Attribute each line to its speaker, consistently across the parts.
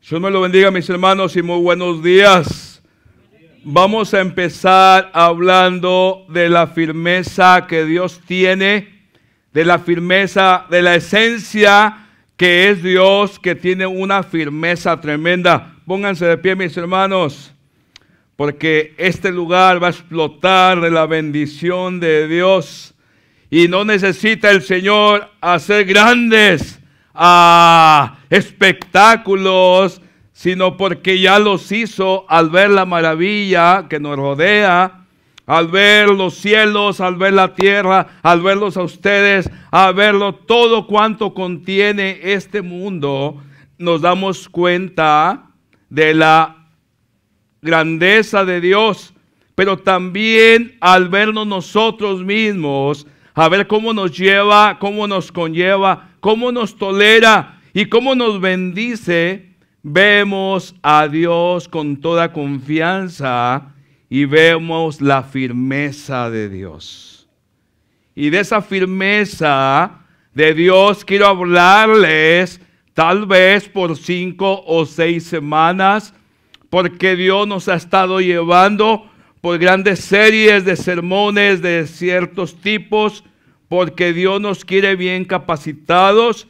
Speaker 1: Dios me lo bendiga, mis hermanos, y muy buenos días. Vamos a empezar hablando de la firmeza que Dios tiene, de la firmeza, de la esencia que es Dios, que tiene una firmeza tremenda. Pónganse de pie, mis hermanos, porque este lugar va a explotar de la bendición de Dios. Y no necesita el Señor hacer grandes espectáculos, sino porque ya los hizo al ver la maravilla que nos rodea, al ver los cielos, al ver la tierra, al verlos a ustedes, al verlo todo cuanto contiene este mundo. Nos damos cuenta de la grandeza de Dios, pero también al vernos nosotros mismos, a ver cómo nos lleva, cómo nos conlleva, cómo nos tolera y cómo nos bendice. Vemos a Dios con toda confianza y vemos la firmeza de Dios. Y de esa firmeza de Dios quiero hablarles tal vez por 5 o 6 semanas, porque Dios nos ha estado llevando por grandes series de sermones de ciertos tipos, porque Dios nos quiere bien capacitados.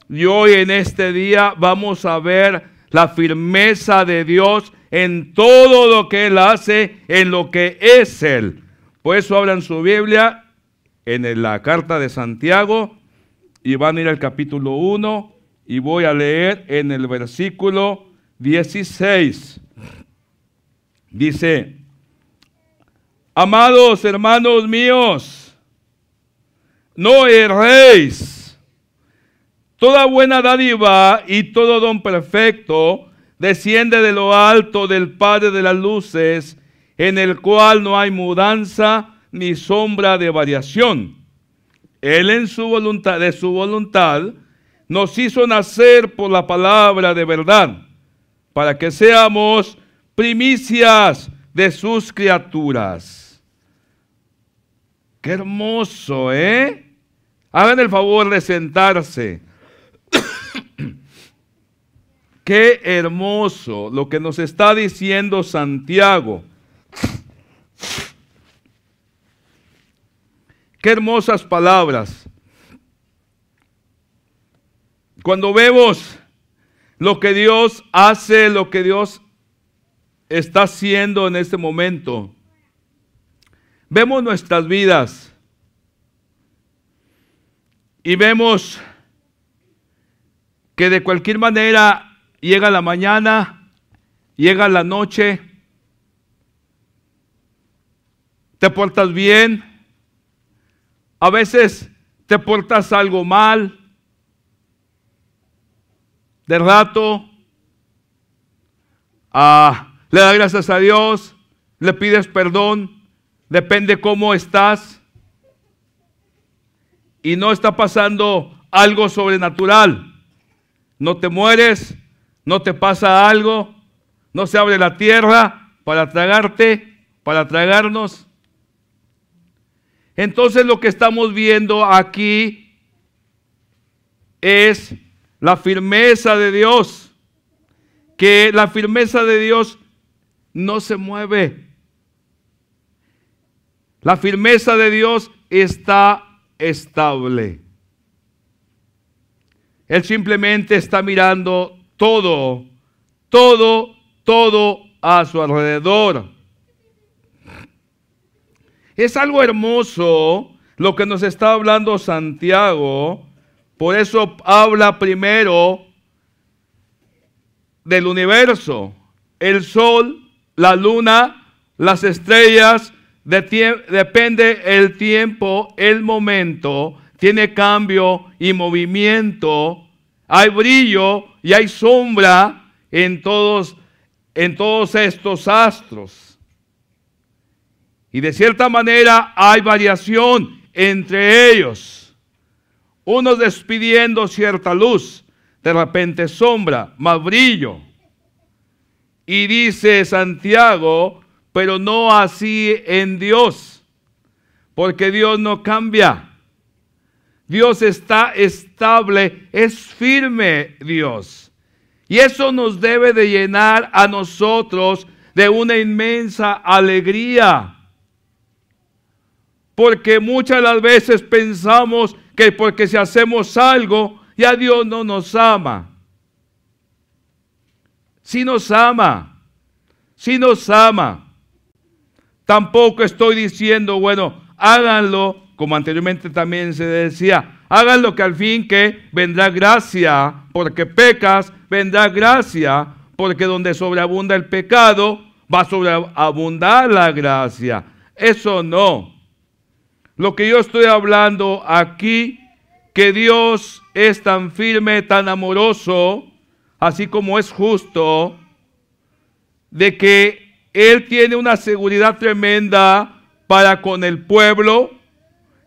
Speaker 1: Y hoy en este día vamos a ver la firmeza de Dios en todo lo que Él hace, en lo que es Él. Por eso abran su Biblia en la carta de Santiago y van a ir al capítulo 1 y voy a leer en el versículo 16. Dice: amados hermanos míos, no erréis. Toda buena dádiva y todo don perfecto desciende de lo alto del Padre de las luces, en el cual no hay mudanza ni sombra de variación. Él en su voluntad, de su voluntad, nos hizo nacer por la palabra de verdad, para que seamos primicias de sus criaturas. Qué hermoso, ¿eh? Hagan el favor de sentarse. Qué hermoso lo que nos está diciendo Santiago. Qué hermosas palabras. Cuando vemos lo que Dios hace, lo que Dios está haciendo en este momento, vemos nuestras vidas y vemos que de cualquier manera llega la mañana, llega la noche, te portas bien, a veces te portas algo mal, de rato, le das gracias a Dios, le pides perdón, depende cómo estás, y no está pasando algo sobrenatural. No te mueres, no te pasa algo, no se abre la tierra para tragarte, para tragarnos. Entonces lo que estamos viendo aquí es la firmeza de Dios, que la firmeza de Dios no se mueve. La firmeza de Dios está estable. Él simplemente está mirando todo a su alrededor. Es algo hermoso lo que nos está hablando Santiago. Por eso habla primero del universo. El sol, la luna, las estrellas, depende el tiempo, el momento. Tiene cambio y movimiento, hay brillo y hay sombra en todos estos astros. Y de cierta manera hay variación entre ellos. Unos despidiendo cierta luz, de repente sombra, más brillo. Y dice Santiago, pero no así en Dios, porque Dios no cambia. Dios está estable, es firme Dios. Y eso nos debe de llenar a nosotros de una inmensa alegría. Porque muchas de las veces pensamos que porque si hacemos algo, ya Dios no nos ama. Sí nos ama. Sí nos ama. Tampoco estoy diciendo, bueno, háganlo, como anteriormente también se decía, háganlo que al fin que vendrá gracia, porque pecas, vendrá gracia, porque donde sobreabunda el pecado, va a sobreabundar la gracia. Eso no. Lo que yo estoy hablando aquí, que Dios es tan firme, tan amoroso, así como es justo, de que Él tiene una seguridad tremenda para con el pueblo,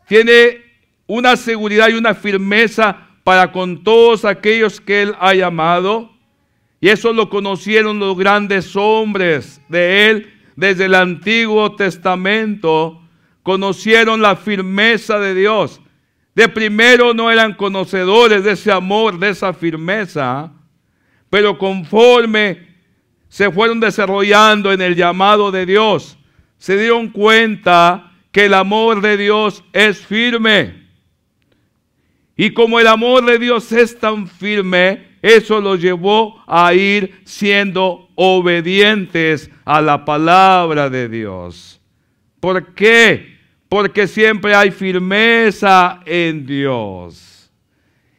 Speaker 1: tiene una seguridad y una firmeza para con todos aquellos que Él ha llamado. Y eso lo conocieron los grandes hombres de Él desde el Antiguo Testamento. Conocieron la firmeza de Dios. De primero no eran conocedores de ese amor, de esa firmeza, pero conforme se fueron desarrollando en el llamado de Dios, se dieron cuenta que el amor de Dios es firme. Y como el amor de Dios es tan firme, eso los llevó a ir siendo obedientes a la palabra de Dios. ¿Por qué? Porque siempre hay firmeza en Dios.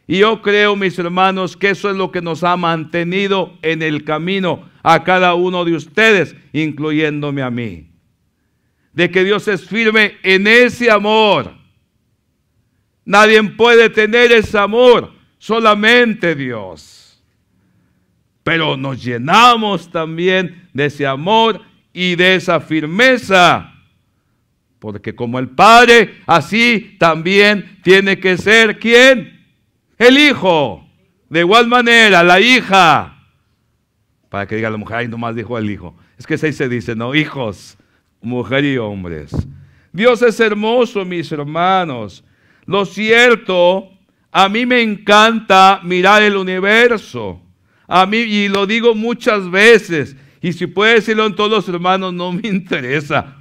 Speaker 1: Y yo creo, mis hermanos, que eso es lo que nos ha mantenido en el camino a cada uno de ustedes, incluyéndome a mí. De que Dios es firme en ese amor. Nadie puede tener ese amor, solamente Dios. Pero nos llenamos también de ese amor y de esa firmeza. Porque como el Padre, así también tiene que ser, ¿quién? El Hijo. De igual manera, la hija. Para que diga la mujer, ay, nomás dijo el hijo. Es que así se dice, no, hijos, mujer y hombres. Dios es hermoso, mis hermanos. Lo cierto, a mí me encanta mirar el universo. A mí, y lo digo muchas veces, y si puede decirlo en todos los hermanos, no me interesa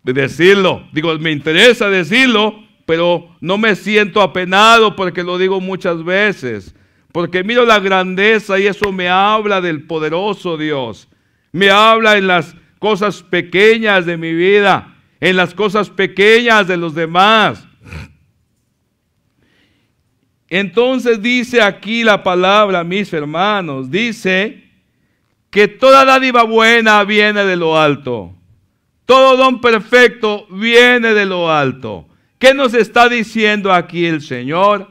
Speaker 1: decirlo. Digo, me interesa decirlo, pero no me siento apenado porque lo digo muchas veces. Porque miro la grandeza y eso me habla del poderoso Dios. Me habla en las cosas pequeñas de mi vida, en las cosas pequeñas de los demás. Entonces dice aquí la palabra, mis hermanos, dice que toda dádiva buena viene de lo alto. Todo don perfecto viene de lo alto. ¿Qué nos está diciendo aquí el Señor?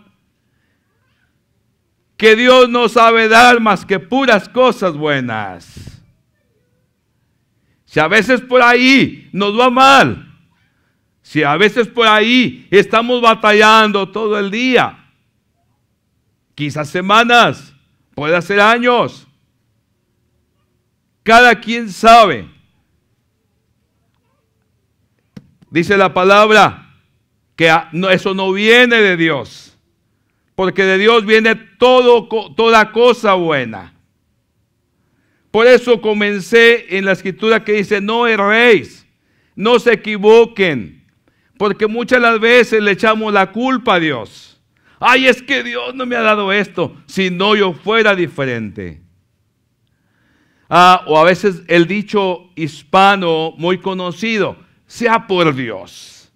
Speaker 1: Que Dios no sabe dar más que puras cosas buenas. Si a veces por ahí nos va mal, si a veces por ahí estamos batallando todo el día, quizás semanas, puede ser años, cada quien sabe. Dice la palabra que eso no viene de Dios. Porque de Dios viene toda cosa buena. Por eso comencé en la escritura que dice, no erréis, no se equivoquen. Porque muchas las veces le echamos la culpa a Dios. Ay, es que Dios no me ha dado esto, si no yo fuera diferente. O a veces el dicho hispano muy conocido, sea por Dios.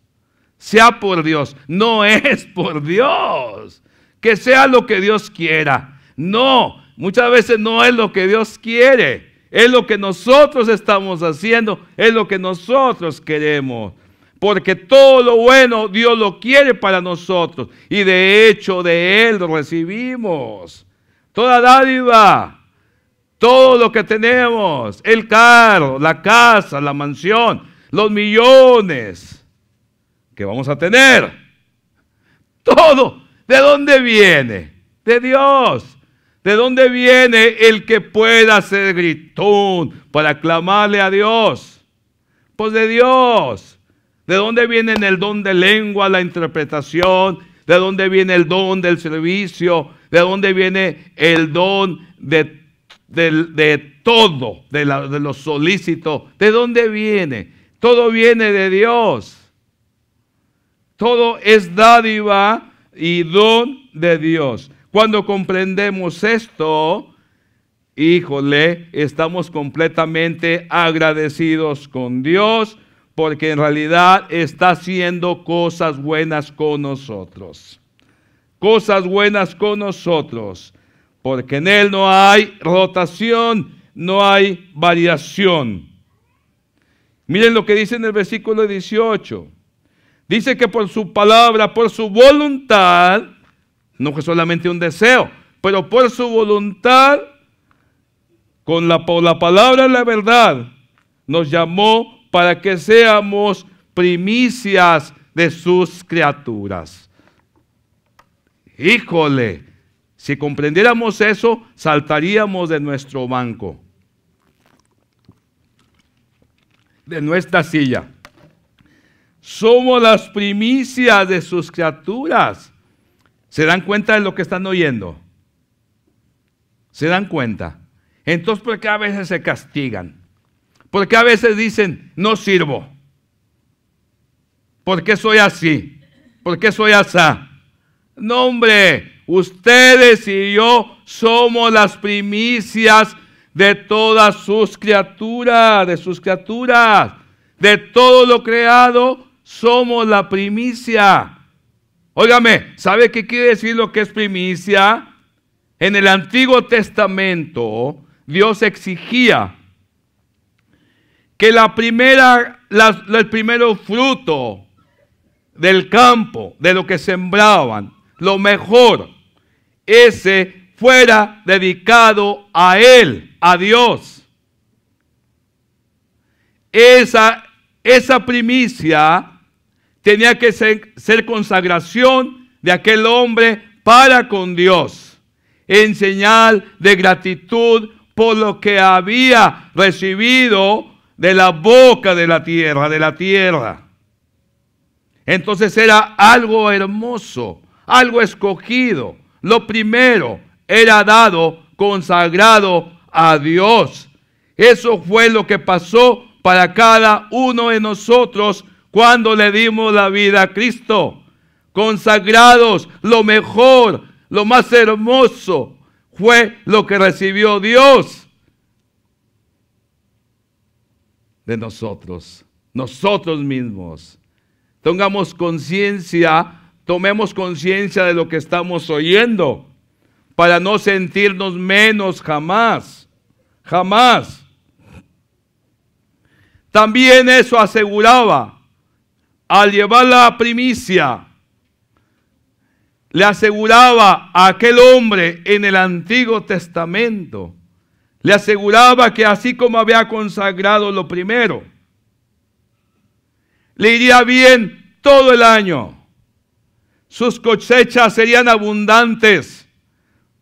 Speaker 1: Sea por Dios, no es por Dios. Que sea lo que Dios quiera. No, muchas veces no es lo que Dios quiere. Es lo que nosotros estamos haciendo, es lo que nosotros queremos. Porque todo lo bueno Dios lo quiere para nosotros. Y de hecho de Él lo recibimos. Toda dádiva, todo lo que tenemos, el carro, la casa, la mansión, los millones que vamos a tener. Todo. ¿De dónde viene? De Dios. ¿De dónde viene el que pueda ser gritón para clamarle a Dios? Pues de Dios. ¿De dónde viene el don de lengua, la interpretación? ¿De dónde viene el don del servicio? ¿De dónde viene el don de de todo, de lo solícito. ¿De dónde viene? Todo viene de Dios. Todo es dádiva y don de Dios. Cuando comprendemos esto, híjole, estamos completamente agradecidos con Dios, porque en realidad está haciendo cosas buenas con nosotros. Cosas buenas con nosotros, porque en Él no hay rotación, no hay variación. Miren lo que dice en el versículo 18. Dice que por su palabra, por su voluntad, no que solamente un deseo, pero por su voluntad, por la palabra de la verdad, nos llamó para que seamos primicias de sus criaturas. Híjole, si comprendiéramos eso, saltaríamos de nuestro banco, de nuestra silla. Somos las primicias de sus criaturas. ¿Se dan cuenta de lo que están oyendo? ¿Se dan cuenta? Entonces, ¿por qué a veces se castigan? ¿Por qué a veces dicen, no sirvo? ¿Por qué soy así? ¿Por qué soy asá? No, hombre, ustedes y yo somos las primicias de todas sus criaturas, de todo lo creado, somos la primicia. Óigame, ¿sabe qué quiere decir lo que es primicia? En el Antiguo Testamento, Dios exigía que el primero fruto del campo, de lo que sembraban, lo mejor, ese fuera dedicado a Él, a Dios. Esa primicia tenía que ser consagración de aquel hombre para con Dios, en señal de gratitud por lo que había recibido de la boca de la tierra. Entonces era algo hermoso, algo escogido. Lo primero era dado, consagrado a Dios. Eso fue lo que pasó para cada uno de nosotros cuando le dimos la vida a Cristo. Consagrados, lo mejor, lo más hermoso fue lo que recibió Dios de nosotros mismos. Tomemos conciencia de lo que estamos oyendo, para no sentirnos menos jamás. También eso aseguraba, al llevar la primicia, le aseguraba a aquel hombre en el Antiguo Testamento, le aseguraba que así como había consagrado lo primero, le iría bien todo el año. Sus cosechas serían abundantes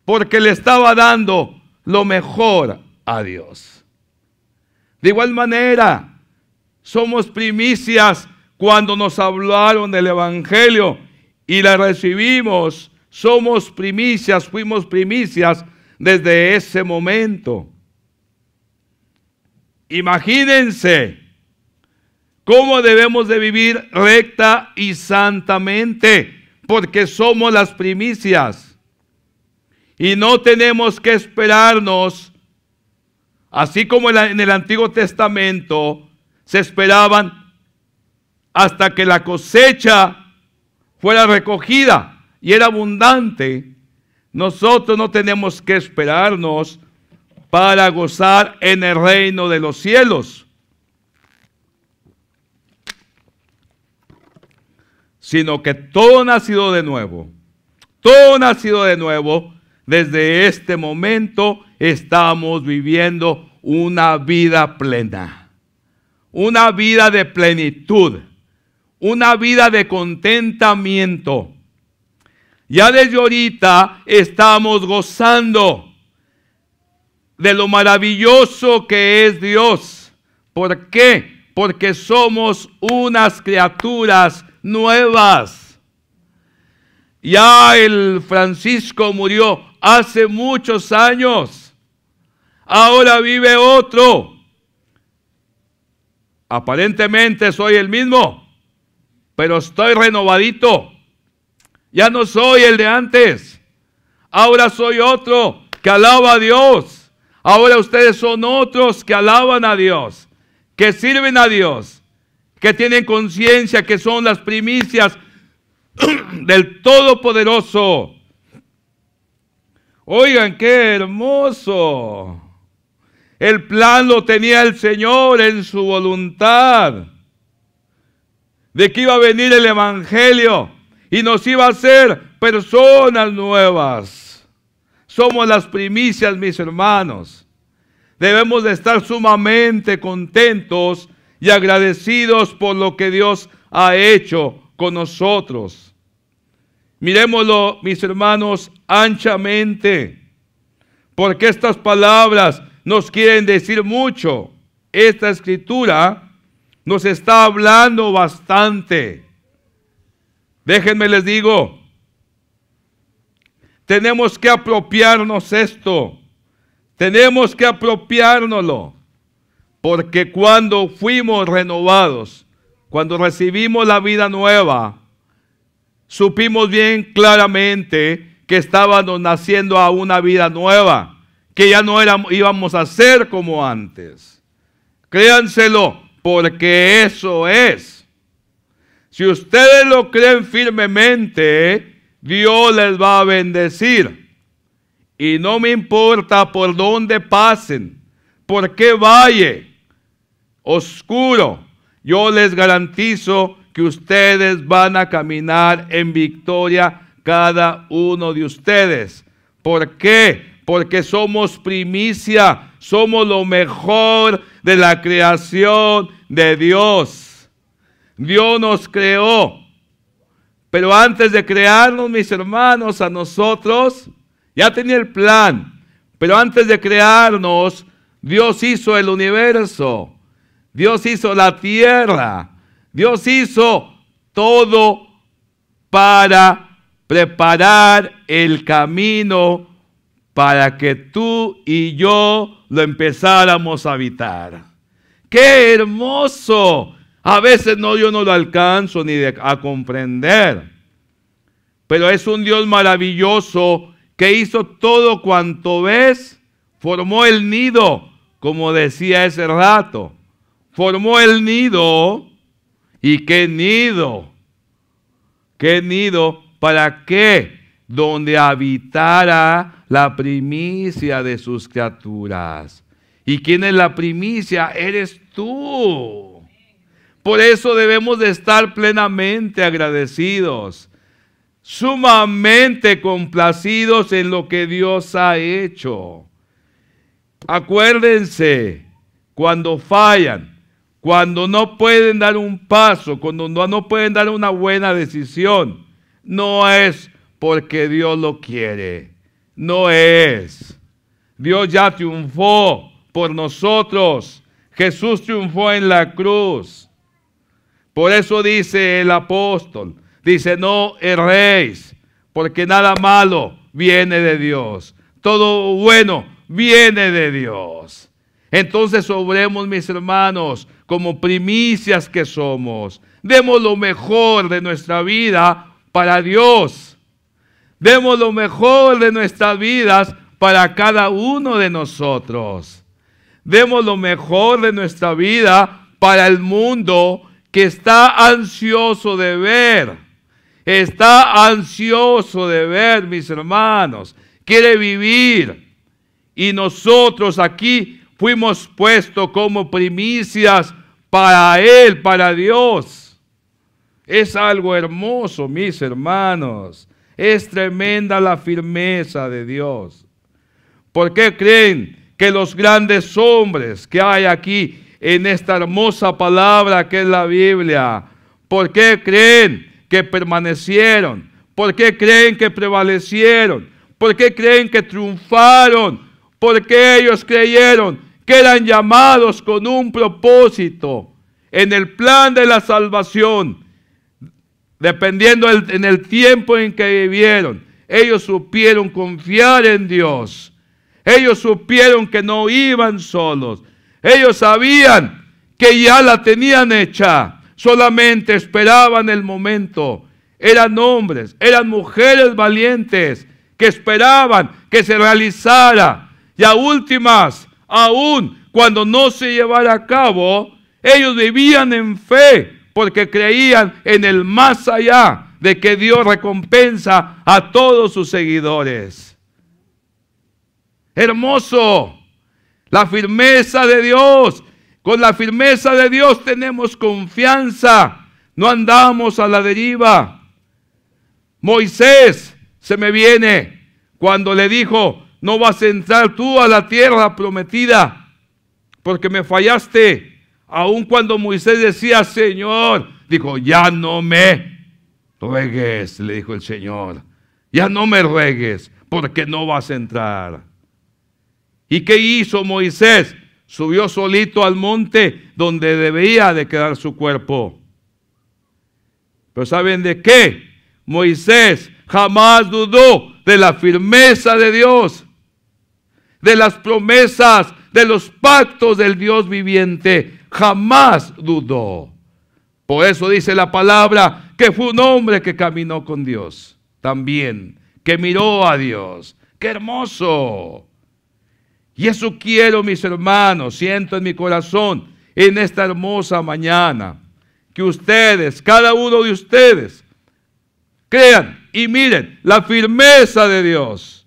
Speaker 1: porque le estaba dando lo mejor a Dios. De igual manera, somos primicias cuando nos hablaron del Evangelio y la recibimos. Somos primicias, fuimos primicias desde ese momento. Imagínense cómo debemos de vivir recta y santamente, porque somos las primicias. Y no tenemos que esperarnos, así como en el Antiguo Testamento se esperaban hasta que la cosecha fuera recogida y era abundante. Nosotros no tenemos que esperarnos para gozar en el reino de los cielos, sino que todo nacido de nuevo, desde este momento estamos viviendo una vida plena, una vida de plenitud, una vida de contentamiento. Ya desde ahorita estamos gozando de lo maravilloso que es Dios. ¿Por qué? Porque somos unas criaturas nuevas. Ya el Francisco murió hace muchos años. ahora vive otro. Aparentemente soy el mismo, pero estoy renovadito. Ya no soy el de antes. Ahora soy otro que alaba a Dios. Ahora ustedes son otros que alaban a Dios, que sirven a Dios, que tienen conciencia que son las primicias del Todopoderoso. Oigan, qué hermoso. El plan lo tenía el Señor en su voluntad, de que iba a venir el Evangelio y nos iba a hacer personas nuevas. Somos las primicias, mis hermanos. Debemos de estar sumamente contentos y agradecidos por lo que Dios ha hecho con nosotros. Miremoslo, mis hermanos, anchamente, porque estas palabras nos quieren decir mucho. Esta escritura nos está hablando bastante. Déjenme les digo, tenemos que apropiarnos esto. Tenemos que apropiárnoslo. Porque cuando fuimos renovados, cuando recibimos la vida nueva, supimos bien claramente que estábamos naciendo a una vida nueva, que ya no íbamos a ser como antes. Créanselo, porque eso es. Si ustedes lo creen firmemente, Dios les va a bendecir. Y no me importa por dónde pasen, por qué valle oscuro, yo les garantizo que ustedes van a caminar en victoria, cada uno de ustedes. ¿Por qué? Porque somos primicia, somos lo mejor de la creación de Dios. Dios nos creó, pero antes de crearnos, mis hermanos, a nosotros, ya tenía el plan, pero antes de crearnos, Dios hizo el universo, Dios hizo la tierra, Dios hizo todo para preparar el camino para que tú y yo lo empezáramos a habitar. ¡Qué hermoso! A veces yo no lo alcanzo ni a comprender. Pero es un Dios maravilloso que hizo todo cuanto ves. Formó el nido, como decía ese rato. Formó el nido. ¿Y qué nido? ¿Qué nido? ¿Para qué? Donde habitara la primicia de sus criaturas. ¿Y quién es la primicia? Eres tú. Por eso debemos de estar plenamente agradecidos, sumamente complacidos en lo que Dios ha hecho. Acuérdense, cuando fallan, cuando no pueden dar un paso, cuando no pueden dar una buena decisión, no es porque Dios lo quiere, no es. Dios ya triunfó por nosotros. Jesús triunfó en la cruz. Por eso dice el apóstol, dice, no erréis, porque nada malo viene de Dios. Todo bueno viene de Dios. Entonces obremos, mis hermanos, como primicias que somos. Demos lo mejor de nuestra vida para Dios. Demos lo mejor de nuestras vidas para cada uno de nosotros. Demos lo mejor de nuestra vida para el mundo que está ansioso de ver. Está ansioso de ver, mis hermanos. Quiere vivir. Y nosotros aquí fuimos puestos como primicias para Él, para Dios. Es algo hermoso, mis hermanos. Es tremenda la firmeza de Dios. ¿Por qué creen que los grandes hombres que hay aquí en esta hermosa palabra que es la Biblia, por qué creen que permanecieron? ¿Por qué creen que prevalecieron? ¿Por qué creen que triunfaron? Porque ellos creyeron que eran llamados con un propósito en el plan de la salvación. Dependiendo en el tiempo en que vivieron, ellos supieron confiar en Dios. Ellos supieron que no iban solos. Ellos sabían que ya la tenían hecha. Solamente esperaban el momento. Eran hombres, eran mujeres valientes que esperaban que se realizara. Y a últimas, aún cuando no se llevara a cabo, ellos vivían en fe porque creían en el más allá, de que Dios recompensa a todos sus seguidores. Hermoso, la firmeza de Dios. Con la firmeza de Dios tenemos confianza. No andamos a la deriva. Moisés se me viene cuando le dijo: no vas a entrar tú a la tierra prometida porque me fallaste. Aun cuando Moisés decía: Señor, dijo: ya no me ruegues, le dijo el Señor. Ya no me ruegues porque no vas a entrar. ¿Y qué hizo Moisés? Subió solito al monte donde debía de quedar su cuerpo. Pero ¿saben de qué? Moisés jamás dudó de la firmeza de Dios, de las promesas, de los pactos del Dios viviente. Jamás dudó. Por eso dice la palabra que fue un hombre que caminó con Dios también, que miró a Dios. ¡Qué hermoso! Y eso quiero, mis hermanos, siento en mi corazón en esta hermosa mañana, que ustedes, cada uno de ustedes, crean y miren la firmeza de Dios,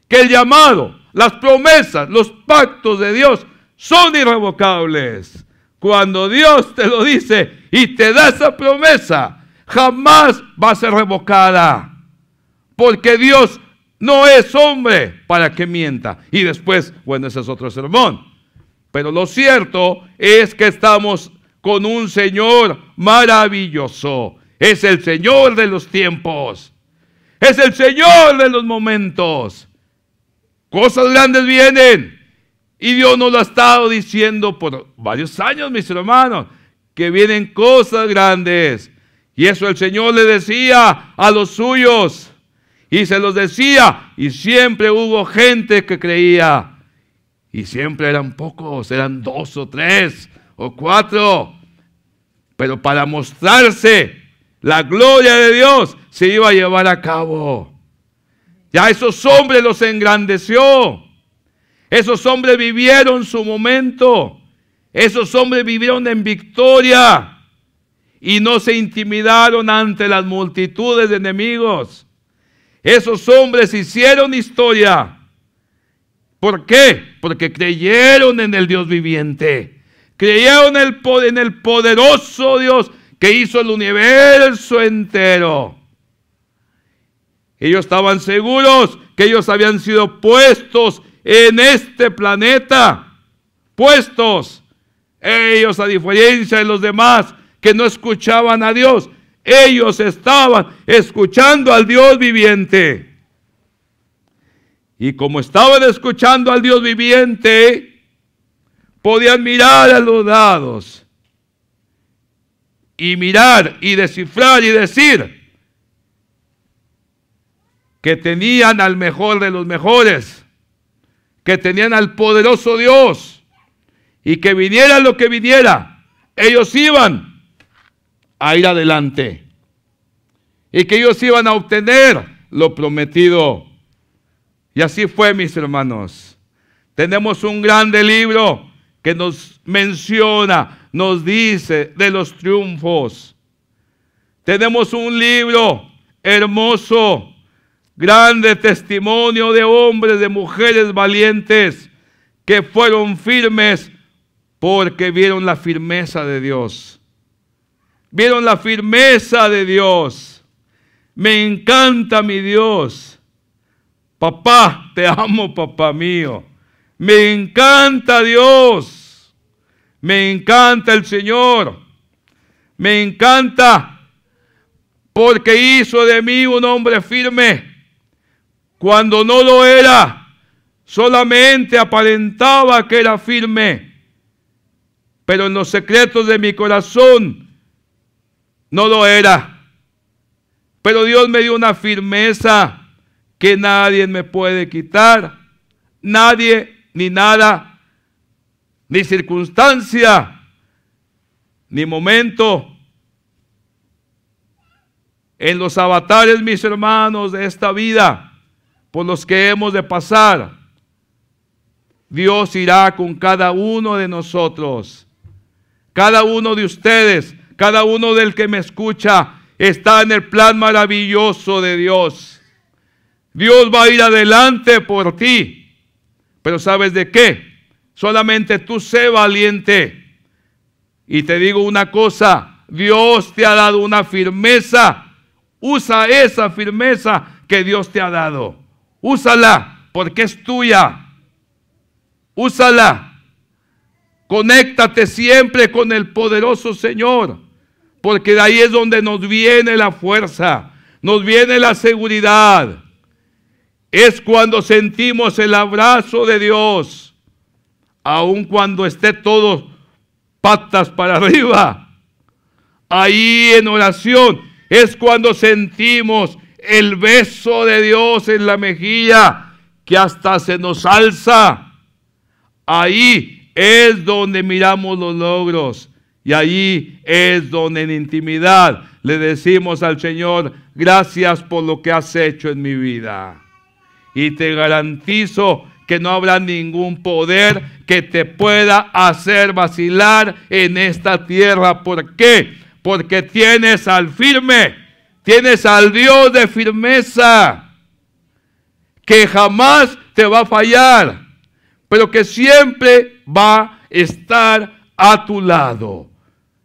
Speaker 1: que el llamado, las promesas, los pactos de Dios son irrevocables. Cuando Dios te lo dice y te da esa promesa, jamás va a ser revocada, porque Dios no es hombre para que mienta. Y después, bueno, ese es otro sermón. Pero lo cierto es que estamos con un Señor maravilloso. Es el Señor de los tiempos. Es el Señor de los momentos. Cosas grandes vienen. Y Dios nos lo ha estado diciendo por varios años, mis hermanos, que vienen cosas grandes. Y eso el Señor le decía a los suyos. Y se los decía, y siempre hubo gente que creía. Y siempre eran pocos, eran 2 o 3 o 4. Pero para mostrarse la gloria de Dios se iba a llevar a cabo. Ya esos hombres los engrandeció. Esos hombres vivieron su momento. Esos hombres vivieron en victoria. Y no se intimidaron ante las multitudes de enemigos. Esos hombres hicieron historia. ¿Por qué? Porque creyeron en el Dios viviente. Creyeron en el poderoso Dios que hizo el universo entero. Ellos estaban seguros que ellos habían sido puestos en este planeta. Puestos. Ellos, a diferencia de los demás que no escuchaban a Dios, ellos estaban escuchando al Dios viviente. Y como estaban escuchando al Dios viviente, podían mirar a los lados. Y mirar y descifrar y decir que tenían al mejor de los mejores. Que tenían al poderoso Dios. Y que viniera lo que viniera, ellos iban a ir adelante. Y que ellos iban a obtener lo prometido. Y así fue, mis hermanos. Tenemos un grande libro que nos menciona, nos dice de los triunfos. Tenemos un libro hermoso, grande testimonio de hombres, de mujeres valientes que fueron firmes porque vieron la firmeza de Dios. Vieron la firmeza de Dios. Me encanta mi Dios. Papá, te amo, papá mío. Me encanta Dios. Me encanta el Señor. Me encanta porque hizo de mí un hombre firme. Cuando no lo era, solamente aparentaba que era firme. Pero en los secretos de mi corazón no lo era. Pero Dios me dio una firmeza que nadie me puede quitar. nadie, ni nada, ni circunstancia, ni momento en los avatares, mis hermanos, de esta vida por los que hemos de pasar. Dios irá con cada uno de nosotros. Cada uno de ustedes, cada uno del que me escucha, está en el plan maravilloso de Dios. Dios va a ir adelante por ti. Pero ¿sabes de qué? Solamente tú sé valiente. Y te digo una cosa, Dios te ha dado una firmeza. Usa esa firmeza que Dios te ha dado. Úsala porque es tuya. Úsala. Conéctate siempre con el poderoso Señor, porque de ahí es donde nos viene la fuerza, nos viene la seguridad. Es cuando sentimos el abrazo de Dios, aun cuando esté todo patas para arriba. Ahí en oración es cuando sentimos el beso de Dios en la mejilla, que hasta se nos alza. Ahí es donde miramos los logros. Y allí es donde en intimidad le decimos al Señor, gracias por lo que has hecho en mi vida. Y te garantizo que no habrá ningún poder que te pueda hacer vacilar en esta tierra. ¿Por qué? Porque tienes al firme, tienes al Dios de firmeza, que jamás te va a fallar, pero que siempre va a estar a tu lado.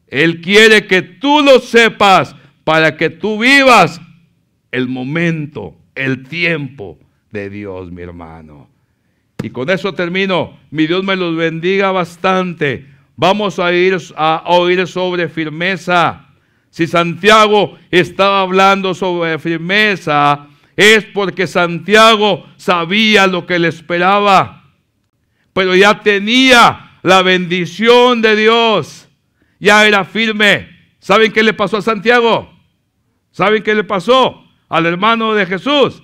Speaker 1: Él quiere que tú lo sepas para que tú vivas el momento, el tiempo de Dios, mi hermano. Y con eso termino. Mi Dios me los bendiga bastante. Vamos a oír sobre firmeza. Si Santiago estaba hablando sobre firmeza, es porque Santiago sabía lo que le esperaba, pero ya tenía la bendición de Dios. Ya era firme. ¿Saben qué le pasó a Santiago? ¿Saben qué le pasó al hermano de Jesús?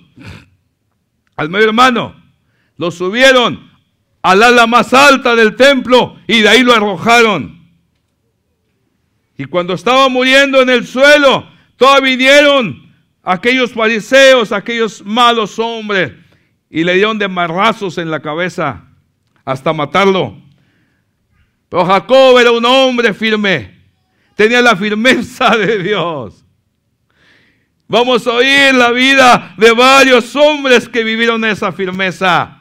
Speaker 1: Al medio hermano. Lo subieron al ala más alta del templo y de ahí lo arrojaron. Y cuando estaba muriendo en el suelo, todos vinieron aquellos fariseos, aquellos malos hombres, y le dieron de marrazos en la cabeza hasta matarlo. Pero Jacob era un hombre firme, tenía la firmeza de Dios. Vamos a oír la vida de varios hombres que vivieron esa firmeza,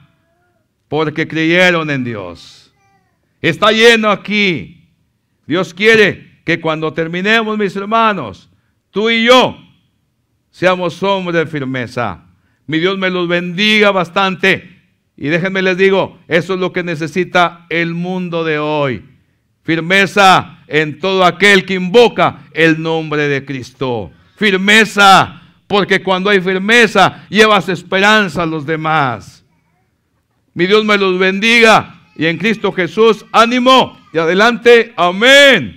Speaker 1: porque creyeron en Dios. Está lleno aquí. Dios quiere que cuando terminemos, mis hermanos, tú y yo seamos hombres de firmeza. Mi Dios me los bendiga bastante. Y déjenme les digo, eso es lo que necesita el mundo de hoy. Firmeza en todo aquel que invoca el nombre de Cristo. Firmeza, porque cuando hay firmeza, llevas esperanza a los demás. Mi Dios me los bendiga. Y en Cristo Jesús, ánimo y adelante. Amén.